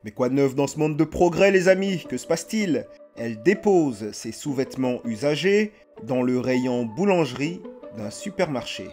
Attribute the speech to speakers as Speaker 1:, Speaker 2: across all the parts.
Speaker 1: Mais quoi de neuf dans ce monde de progrès, les amis? Que se passe-t-il? Elle dépose ses sous-vêtements usagés dans le rayon boulangerie d'un supermarché.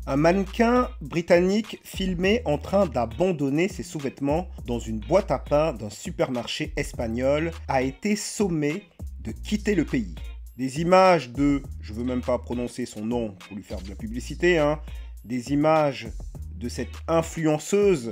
Speaker 1: Un mannequin britannique filmé en train d'abandonner ses sous-vêtements dans une boîte à pain d'un supermarché espagnol a été sommé de quitter le pays. Des images de, je veux même pas prononcer son nom pour lui faire de la publicité, des images de cette influenceuse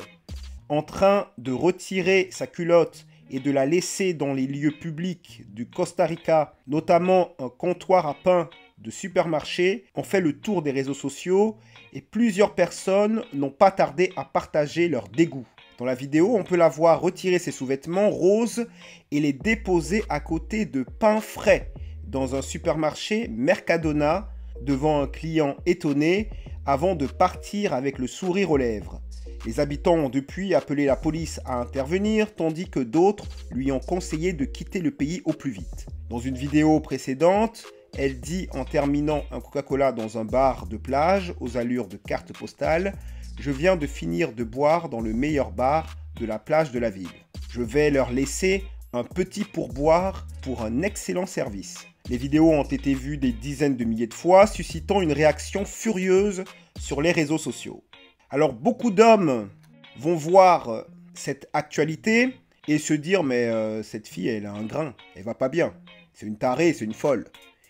Speaker 1: en train de retirer sa culotte et de la laisser dans les lieux publics du Costa Rica, notamment un comptoir à pain de supermarché, ont fait le tour des réseaux sociaux et plusieurs personnes n'ont pas tardé à partager leur dégoût. Dans la vidéo, on peut la voir retirer ses sous-vêtements roses et les déposer à côté de pain frais dans un supermarché Mercadona devant un client étonné avant de partir avec le sourire aux lèvres. Les habitants ont depuis appelé la police à intervenir, tandis que d'autres lui ont conseillé de quitter le pays au plus vite. Dans une vidéo précédente, elle dit en terminant un Coca-Cola dans un bar de plage aux allures de carte postale « Je viens de finir de boire dans le meilleur bar de la plage de la ville. Je vais leur laisser un petit pourboire pour un excellent service. » Les vidéos ont été vues des dizaines de milliers de fois, suscitant une réaction furieuse sur les réseaux sociaux. Alors beaucoup d'hommes vont voir cette actualité et se dire « Mais cette fille, elle a un grain, elle va pas bien. C'est une tarée, c'est une folle. »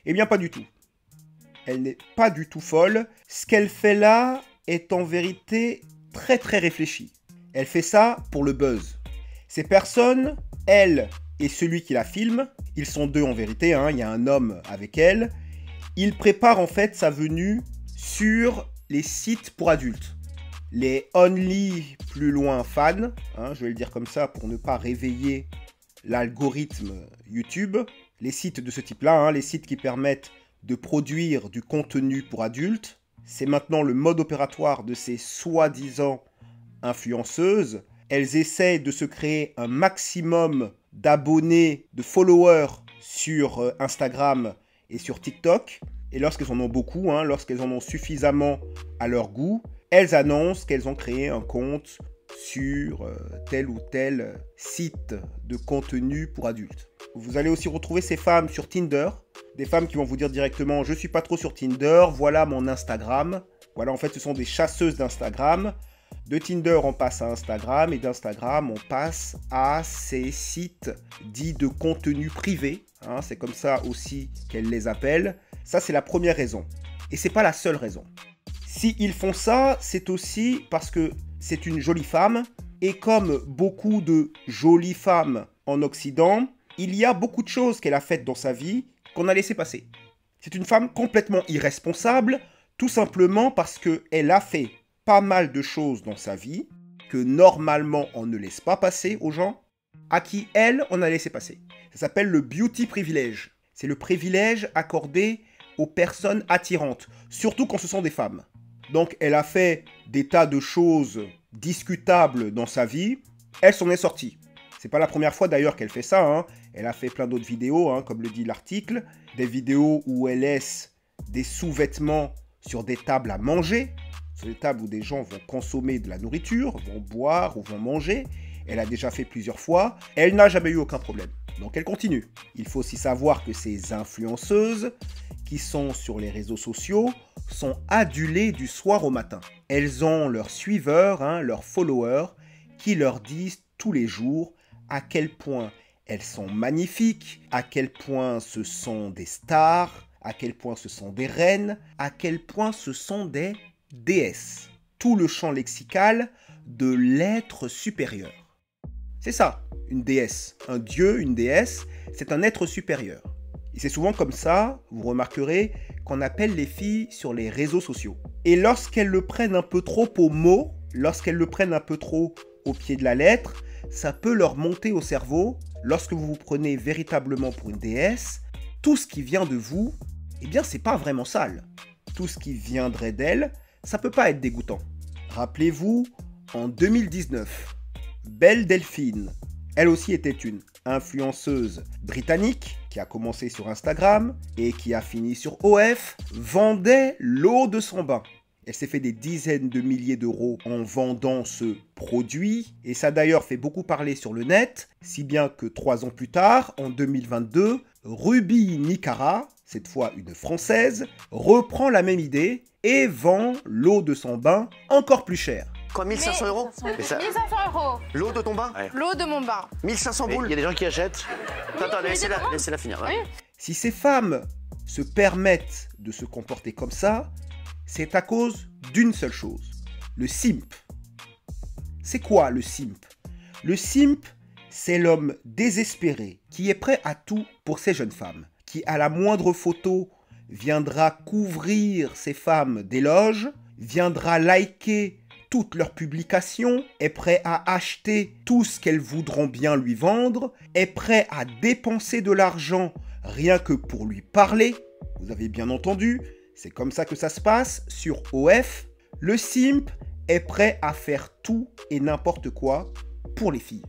Speaker 1: Eh bien pas du tout. Elle n'est pas du tout folle. Ce qu'elle fait là est en vérité très très réfléchi. Elle fait ça pour le buzz. Ces personnes, elle et celui qui la filme, ils sont deux en vérité, il y a un homme avec elle, il prépare en fait sa venue sur les sites pour adultes. Les Only plus loin fans, je vais le dire comme ça pour ne pas réveiller l'algorithme YouTube, les sites de ce type-là, les sites qui permettent de produire du contenu pour adultes, c'est maintenant le mode opératoire de ces soi-disant influenceuses. Elles essaient de se créer un maximum d'abonnés, de followers sur Instagram et sur TikTok. Et lorsqu'elles en ont beaucoup, lorsqu'elles en ont suffisamment à leur goût, elles annoncent qu'elles ont créé un compte sur tel ou tel site de contenu pour adultes. Vous allez aussi retrouver ces femmes sur Tinder, des femmes qui vont vous dire directement « Je suis pas trop sur Tinder, voilà mon Instagram ». Voilà, en fait, ce sont des chasseuses d'Instagram. De Tinder, on passe à Instagram et d'Instagram, on passe à ces sites dits de contenu privé. C'est comme ça aussi qu'elles les appellent. Ça, c'est la première raison. Et c'est pas la seule raison. S'ils font ça, c'est aussi parce que c'est une jolie femme. Et comme beaucoup de jolies femmes en Occident, il y a beaucoup de choses qu'elle a faites dans sa vie qu'on a laissé passer. C'est une femme complètement irresponsable, tout simplement parce qu'elle a fait pas mal de choses dans sa vie que normalement on ne laisse pas passer aux gens, à qui elle, on a laissé passer. Ça s'appelle le beauty privilege. C'est le privilège accordé aux personnes attirantes, surtout quand ce sont des femmes. Donc elle a fait des tas de choses discutables dans sa vie, elle s'en est sortie. C'est pas la première fois d'ailleurs qu'elle fait ça, Elle a fait plein d'autres vidéos, comme le dit l'article, des vidéos où elle laisse des sous-vêtements sur des tables à manger, sur des tables où des gens vont consommer de la nourriture, vont boire ou vont manger. Elle a déjà fait plusieurs fois, elle n'a jamais eu aucun problème. Donc elle continue. Il faut aussi savoir que ces influenceuses qui sont sur les réseaux sociaux sont adulées du soir au matin. Elles ont leurs suiveurs, leurs followers, qui leur disent tous les jours à quel point elles sont magnifiques, à quel point ce sont des stars, à quel point ce sont des reines, à quel point ce sont des déesses. Tout le champ lexical de l'être supérieur. C'est ça, une déesse. Un dieu, une déesse, c'est un être supérieur. Et c'est souvent comme ça, vous remarquerez, qu'on appelle les filles sur les réseaux sociaux. Et lorsqu'elles le prennent un peu trop au mot, lorsqu'elles le prennent un peu trop au pied de la lettre, ça peut leur monter au cerveau. Lorsque vous vous prenez véritablement pour une déesse, tout ce qui vient de vous, eh bien c'est pas vraiment sale. Tout ce qui viendrait d'elle, ça peut pas être dégoûtant. Rappelez-vous, en 2019, Belle Delphine, elle aussi était une influenceuse britannique qui a commencé sur Instagram et qui a fini sur OF, vendait l'eau de son bain. Elle s'est fait des dizaines de milliers d'euros en vendant ce produit et ça a d'ailleurs fait beaucoup parler sur le net, si bien que 3 ans plus tard, en 2022, Ruby Nicara, cette fois une Française, reprend la même idée et vend l'eau de son bain encore plus cher.
Speaker 2: Quoi, 1500 euros?
Speaker 3: 1500 euros.
Speaker 2: L'eau de ton bain?
Speaker 3: Ouais. L'eau de mon bain.
Speaker 2: 1500 boules?
Speaker 4: Il y a des gens qui achètent.
Speaker 2: Attends, laissez-la finir. Ouais.
Speaker 3: Oui.
Speaker 1: Si ces femmes se permettent de se comporter comme ça, c'est à cause d'une seule chose, le simp. C'est quoi le simp? Le simp, c'est l'homme désespéré qui est prêt à tout pour ces jeunes femmes, qui à la moindre photo viendra couvrir ces femmes d'éloges, viendra liker toutes leurs publications, est prêt à acheter tout ce qu'elles voudront bien lui vendre, est prêt à dépenser de l'argent rien que pour lui parler. Vous avez bien entendu, c'est comme ça que ça se passe sur OF. Le simp est prêt à faire tout et n'importe quoi pour les filles.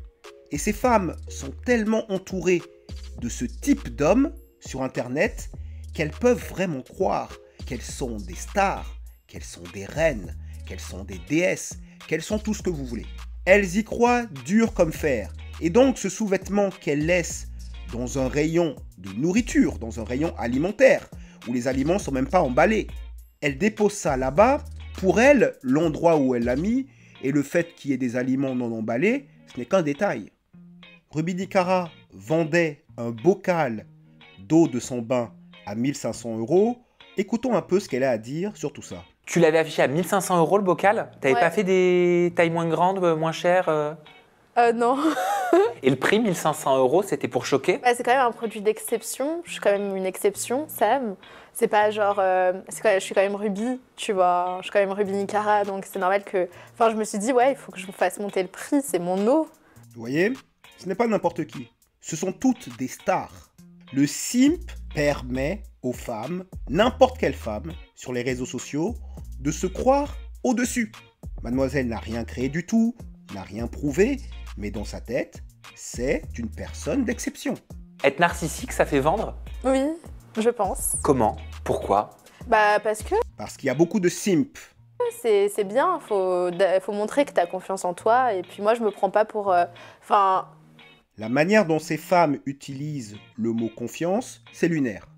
Speaker 1: Et ces femmes sont tellement entourées de ce type d'hommes sur Internet qu'elles peuvent vraiment croire qu'elles sont des stars, qu'elles sont des reines, qu'elles sont des déesses, qu'elles sont tout ce que vous voulez. Elles y croient dur comme fer. Et donc ce sous-vêtement qu'elles laissent dans un rayon de nourriture, dans un rayon alimentaire, où les aliments ne sont même pas emballés, elles déposent ça là-bas. Pour elles, l'endroit où elle l'a mis et le fait qu'il y ait des aliments non emballés, ce n'est qu'un détail. Ruby Nicara vendait un bocal d'eau de son bain à 1500 euros. Écoutons un peu ce qu'elle a à dire sur tout ça.
Speaker 5: Tu l'avais affiché à 1500 euros le bocal? T'avais pas fait des tailles moins grandes, moins chères
Speaker 3: Non.
Speaker 5: Et le prix, 1500 euros, c'était pour choquer?
Speaker 3: Bah, c'est quand même un produit d'exception. Je suis quand même une exception, Sam. C'est pas genre... je suis quand même Ruby, tu vois. Je suis quand même Ruby Nicara, donc c'est normal que... Enfin, je me suis dit, ouais, il faut que je me fasse monter le prix, c'est mon eau.
Speaker 1: Vous voyez, ce n'est pas n'importe qui. Ce sont toutes des stars. Le simp permet aux femmes, n'importe quelle femme, sur les réseaux sociaux, de se croire au-dessus. Mademoiselle n'a rien créé du tout, n'a rien prouvé, mais dans sa tête, c'est une personne d'exception.
Speaker 5: Être narcissique, ça fait vendre?
Speaker 3: Oui, je pense.
Speaker 5: Comment? Pourquoi?
Speaker 3: Bah, parce que
Speaker 1: Parce qu'il y a beaucoup de simp.
Speaker 3: c'est bien, faut montrer que tu as confiance en toi. Et puis moi, je me prends pas pour...
Speaker 1: La manière dont ces femmes utilisent le mot confiance, c'est lunaire.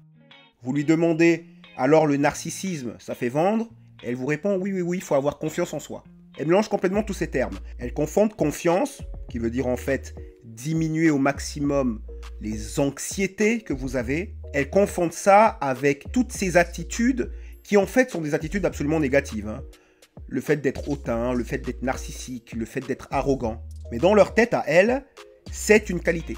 Speaker 1: Vous lui demandez, alors le narcissisme, ça fait vendre? Elle vous répond, oui, il faut avoir confiance en soi. Elle mélange complètement tous ces termes. Elle confond confiance, qui veut dire en fait diminuer au maximum les anxiétés que vous avez. Elle confond ça avec toutes ces attitudes qui en fait sont des attitudes absolument négatives. Hein. Le fait d'être hautain, le fait d'être narcissique, le fait d'être arrogant. Mais dans leur tête à elles, c'est une qualité.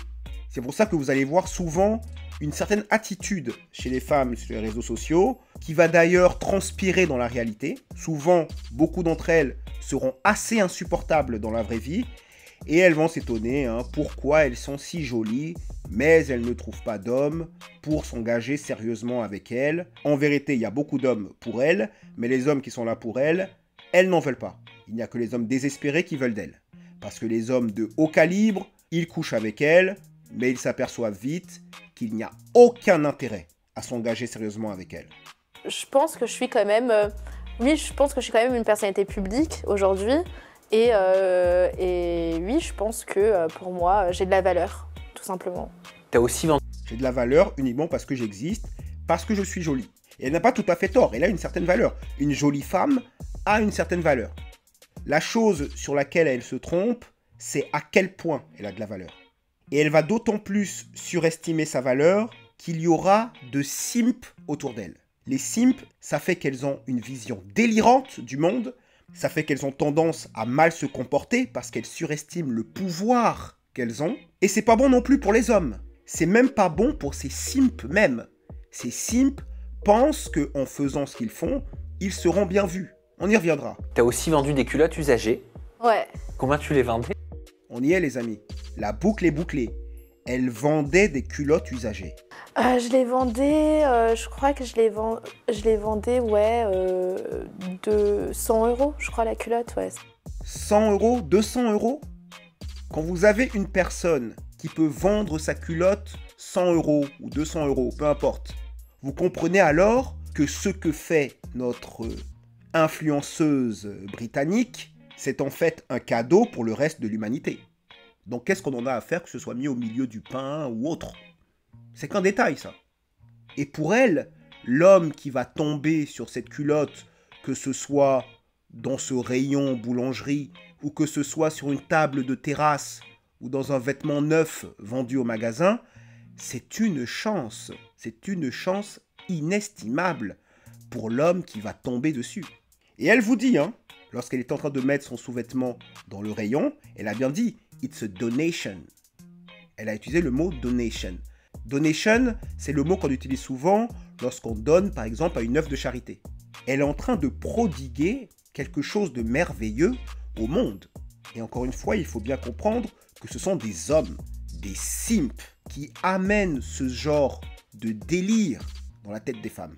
Speaker 1: C'est pour ça que vous allez voir souvent une certaine attitude chez les femmes sur les réseaux sociaux, qui va d'ailleurs transpirer dans la réalité. Souvent, beaucoup d'entre elles seront assez insupportables dans la vraie vie, et elles vont s'étonner pourquoi elles sont si jolies, mais elles ne trouvent pas d'hommes pour s'engager sérieusement avec elles. En vérité, il y a beaucoup d'hommes pour elles, mais les hommes qui sont là pour elles, elles n'en veulent pas. Il n'y a que les hommes désespérés qui veulent d'elles. Parce que les hommes de haut calibre, ils couchent avec elles, mais ils s'aperçoivent vite qu'il n'y a aucun intérêt à s'engager sérieusement avec elles.
Speaker 3: Je pense que je suis quand même... je pense que je suis quand même une personnalité publique aujourd'hui. Et oui, je pense que pour moi, j'ai de la valeur, tout simplement.
Speaker 5: T'as aussi vendu...
Speaker 1: J'ai de la valeur uniquement parce que j'existe, parce que je suis jolie. Et elle n'a pas tout à fait tort, elle a une certaine valeur. Une jolie femme a une certaine valeur. La chose sur laquelle elle se trompe, c'est à quel point elle a de la valeur. Et elle va d'autant plus surestimer sa valeur qu'il y aura de simps autour d'elle. Les simps, ça fait qu'elles ont une vision délirante du monde, ça fait qu'elles ont tendance à mal se comporter parce qu'elles surestiment le pouvoir qu'elles ont. Et c'est pas bon non plus pour les hommes. C'est même pas bon pour ces simps même. Ces simps pensent qu'en faisant ce qu'ils font, ils seront bien vus. On y reviendra.
Speaker 5: T'as aussi vendu des culottes usagées?
Speaker 3: Ouais.
Speaker 5: Combien tu les vendais?
Speaker 1: On y est les amis. La boucle est bouclée. Elle vendait des culottes usagées.
Speaker 3: Je les vendais, je crois que je les vendais, de 100 euros, je crois, la culotte, ouais.
Speaker 1: 100 euros, 200 euros? Quand vous avez une personne qui peut vendre sa culotte 100 € ou 200 €, peu importe. Vous comprenez alors que ce que fait notre influenceuse britannique, c'est en fait un cadeau pour le reste de l'humanité. Donc qu'est-ce qu'on en a à faire que ce soit mis au milieu du pain ou autre? C'est qu'un détail, ça. Et pour elle, l'homme qui va tomber sur cette culotte, que ce soit dans ce rayon boulangerie, ou que ce soit sur une table de terrasse, ou dans un vêtement neuf vendu au magasin, c'est une chance inestimable pour l'homme qui va tomber dessus. Et elle vous dit, lorsqu'elle est en train de mettre son sous-vêtement dans le rayon, elle a bien dit « it's a donation ». Elle a utilisé le mot « donation ». Donation, c'est le mot qu'on utilise souvent lorsqu'on donne, par exemple, à une œuvre de charité. Elle est en train de prodiguer quelque chose de merveilleux au monde. Et encore une fois, il faut bien comprendre que ce sont des hommes, des simps, qui amènent ce genre de délire dans la tête des femmes.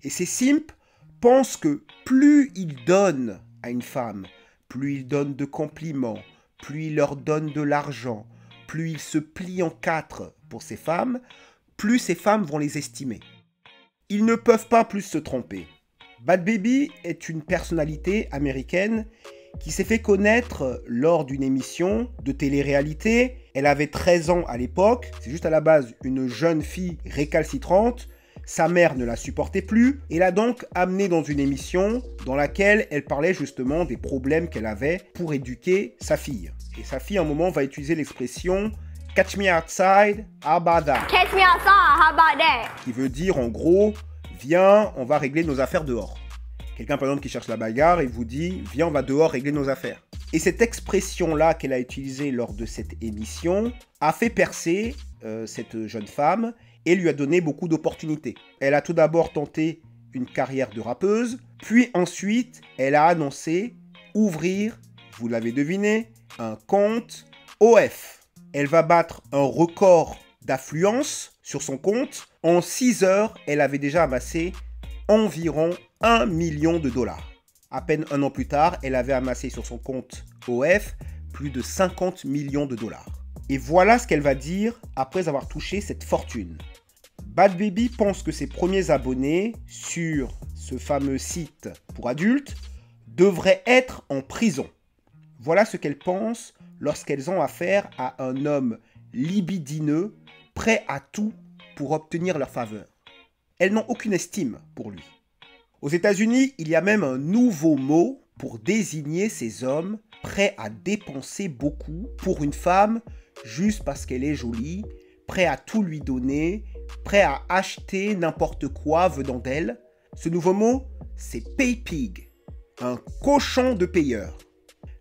Speaker 1: Et ces simps pensent que plus ils donnent à une femme, plus ils donnent de compliments, plus ils leur donnent de l'argent, plus ils se plient en quatre pour ces femmes, plus ces femmes vont les estimer. Ils ne peuvent pas plus se tromper. Bhad Bhabie est une personnalité américaine qui s'est fait connaître lors d'une émission de télé-réalité. Elle avait 13 ans à l'époque, c'est juste à la base une jeune fille récalcitrante. Sa mère ne la supportait plus et l'a donc amenée dans une émission dans laquelle elle parlait justement des problèmes qu'elle avait pour éduquer sa fille. Et sa fille, à un moment, va utiliser l'expression « Catch me outside, how about that ?»
Speaker 4: Catch me outside, how about that?
Speaker 1: Qui veut dire en gros « Viens, on va régler nos affaires dehors ». Quelqu'un par exemple qui cherche la bagarre et vous dit « Viens, on va dehors régler nos affaires ». Et cette expression-là qu'elle a utilisée lors de cette émission a fait percer cette jeune femme et lui a donné beaucoup d'opportunités. Elle a tout d'abord tenté une carrière de rappeuse, puis ensuite, elle a annoncé ouvrir, vous l'avez deviné, un compte OF. Elle va battre un record d'affluence sur son compte. En 6 heures, elle avait déjà amassé environ 1 million de dollars. À peine un an plus tard, elle avait amassé sur son compte OF plus de 50 millions de dollars. Et voilà ce qu'elle va dire après avoir touché cette fortune. Bhad Bhabie pense que ses premiers abonnés sur ce fameux site pour adultes devraient être en prison. Voilà ce qu'elle pense lorsqu'elles ont affaire à un homme libidineux, prêt à tout pour obtenir leur faveur. Elles n'ont aucune estime pour lui. Aux États-Unis, il y a même un nouveau mot pour désigner ces hommes prêts à dépenser beaucoup pour une femme juste parce qu'elle est jolie, prêts à tout lui donner, prêts à acheter n'importe quoi venant d'elle. Ce nouveau mot, c'est pay pig, un cochon de payeur.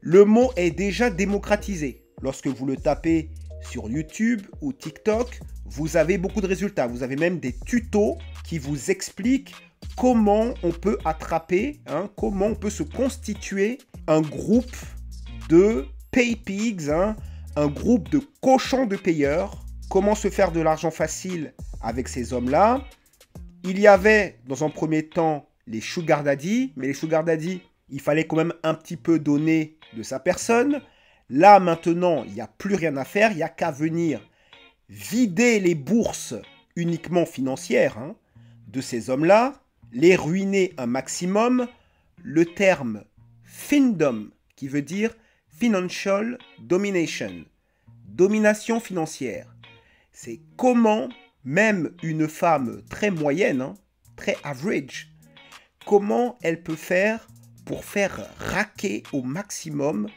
Speaker 1: Le mot est déjà démocratisé. Lorsque vous le tapez sur YouTube ou TikTok, vous avez beaucoup de résultats. Vous avez même des tutos qui vous expliquent comment on peut attraper, comment on peut se constituer un groupe de pay pigs, un groupe de cochons de payeurs. Comment se faire de l'argent facile avec ces hommes-là. Il y avait, dans un premier temps, les sugar daddy, mais les sugar daddy, il fallait quand même un petit peu donner de sa personne. Là, maintenant, il n'y a plus rien à faire, il n'y a qu'à venir vider les bourses uniquement financières de ces hommes-là, les ruiner un maximum. Le terme findom, qui veut dire financial domination, domination financière. C'est comment même une femme très moyenne, très average, comment elle peut faire pour faire raquer au maximum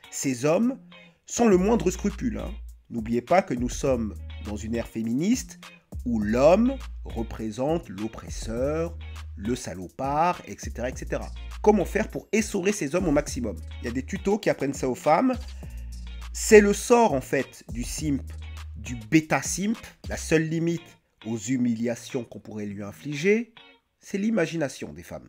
Speaker 1: ces hommes sans le moindre scrupule. N'oubliez pas que nous sommes dans une ère féministe où l'homme représente l'oppresseur, le salopard, etc., etc. Comment faire pour essorer ces hommes au maximum? Il y a des tutos qui apprennent ça aux femmes. C'est le sort en fait du simp, du bêta simp. La seule limite aux humiliations qu'on pourrait lui infliger, c'est l'imagination des femmes.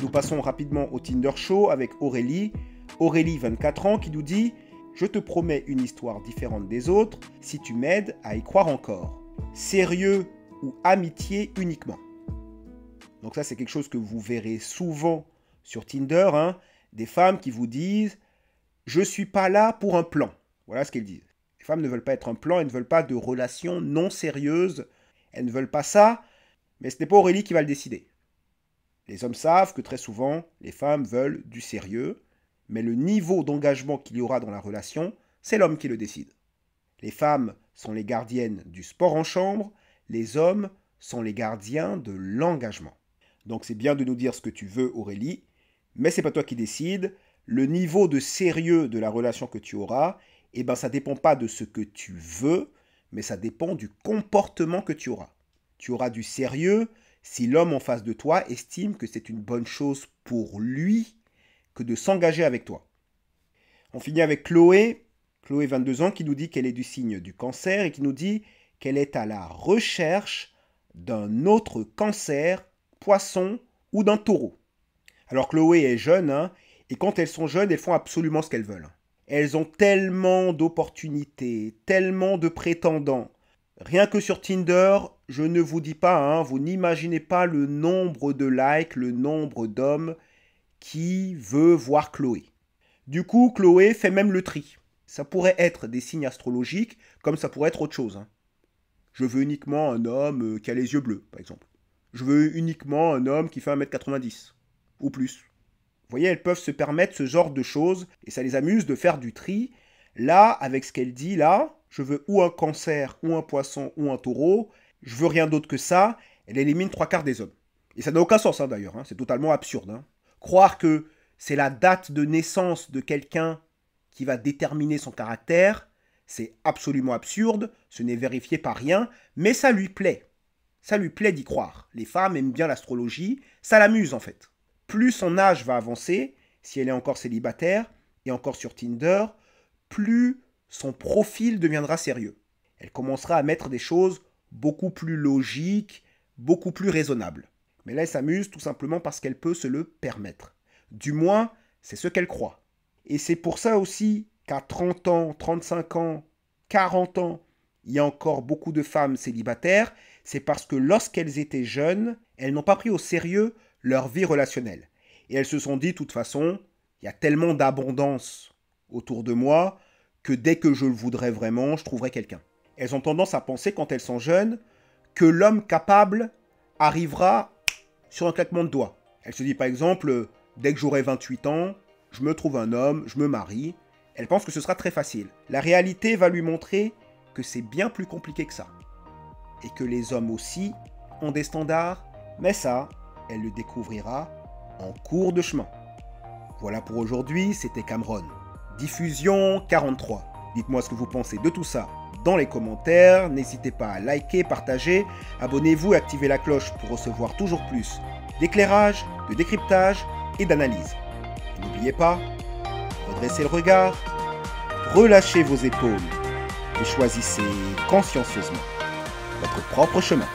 Speaker 1: Nous passons rapidement au Tinder Show avec Aurélie. Aurélie, 24 ans, qui nous dit « Je te promets une histoire différente des autres si tu m'aides à y croire encore. Sérieux ou amitié uniquement ?» Donc ça, c'est quelque chose que vous verrez souvent sur Tinder. Des femmes qui vous disent « Je ne suis pas là pour un plan. » Voilà ce qu'elles disent. Les femmes ne veulent pas être un plan, elles ne veulent pas de relations non sérieuses. Elles ne veulent pas ça, mais ce n'est pas Aurélie qui va le décider. Les hommes savent que très souvent, les femmes veulent du sérieux, mais le niveau d'engagement qu'il y aura dans la relation, c'est l'homme qui le décide. Les femmes sont les gardiennes du sport en chambre, les hommes sont les gardiens de l'engagement. Donc c'est bien de nous dire ce que tu veux, Aurélie, mais c'est pas toi qui décides. Le niveau de sérieux de la relation que tu auras, eh ben ça dépend pas de ce que tu veux, mais ça dépend du comportement que tu auras. Tu auras du sérieux si l'homme en face de toi estime que c'est une bonne chose pour lui que de s'engager avec toi. On finit avec Chloé, 22 ans, qui nous dit qu'elle est du signe du cancer et qui nous dit qu'elle est à la recherche d'un autre cancer, poisson ou d'un taureau. Alors Chloé est jeune, hein, et quand elles sont jeunes, elles font absolument ce qu'elles veulent. Elles ont tellement d'opportunités, tellement de prétendants. Rien que sur Tinder, je ne vous dis pas, hein, vous n'imaginez pas le nombre de likes, le nombre d'hommes qui veut voir Chloé. Du coup, Chloé fait même le tri. Ça pourrait être des signes astrologiques, comme ça pourrait être autre chose. Hein. Je veux uniquement un homme qui a les yeux bleus, par exemple. Je veux uniquement un homme qui fait 1m90, ou plus. Vous voyez, elles peuvent se permettre ce genre de choses, et ça les amuse de faire du tri. Là, avec ce qu'elle dit, là, je veux ou un cancer, ou un poisson, ou un taureau, je veux rien d'autre que ça, elle élimine 3/4 des hommes. Et ça n'a aucun sens, hein, d'ailleurs, hein, c'est totalement absurde. Hein. Croire que c'est la date de naissance de quelqu'un qui va déterminer son caractère, c'est absolument absurde, ce n'est vérifié par rien, mais ça lui plaît. Ça lui plaît d'y croire. Les femmes aiment bien l'astrologie, ça l'amuse en fait. Plus son âge va avancer, si elle est encore célibataire et encore sur Tinder, plus son profil deviendra sérieux. Elle commencera à mettre des choses beaucoup plus logiques, beaucoup plus raisonnables. Mais là, elle s'amuse tout simplement parce qu'elle peut se le permettre. Du moins, c'est ce qu'elle croit. Et c'est pour ça aussi qu'à 30 ans, 35 ans, 40 ans, il y a encore beaucoup de femmes célibataires. C'est parce que lorsqu'elles étaient jeunes, elles n'ont pas pris au sérieux leur vie relationnelle. Et elles se sont dit, de toute façon, il y a tellement d'abondance autour de moi que dès que je le voudrais vraiment, je trouverai quelqu'un. Elles ont tendance à penser, quand elles sont jeunes, que l'homme capable arrivera sur un claquement de doigts. Elles se disent par exemple, dès que j'aurai 28 ans, je me trouve un homme, je me marie. Elles pensent que ce sera très facile. La réalité va lui montrer que c'est bien plus compliqué que ça. Et que les hommes aussi ont des standards, mais ça, elle le découvrira en cours de chemin. Voilà pour aujourd'hui, c'était Cameron. Diffusion 43. Dites-moi ce que vous pensez de tout ça dans les commentaires. N'hésitez pas à liker, partager, abonnez-vous et activez la cloche pour recevoir toujours plus d'éclairage, de décryptage et d'analyse. N'oubliez pas, redressez le regard, relâchez vos épaules et choisissez consciencieusement votre propre chemin.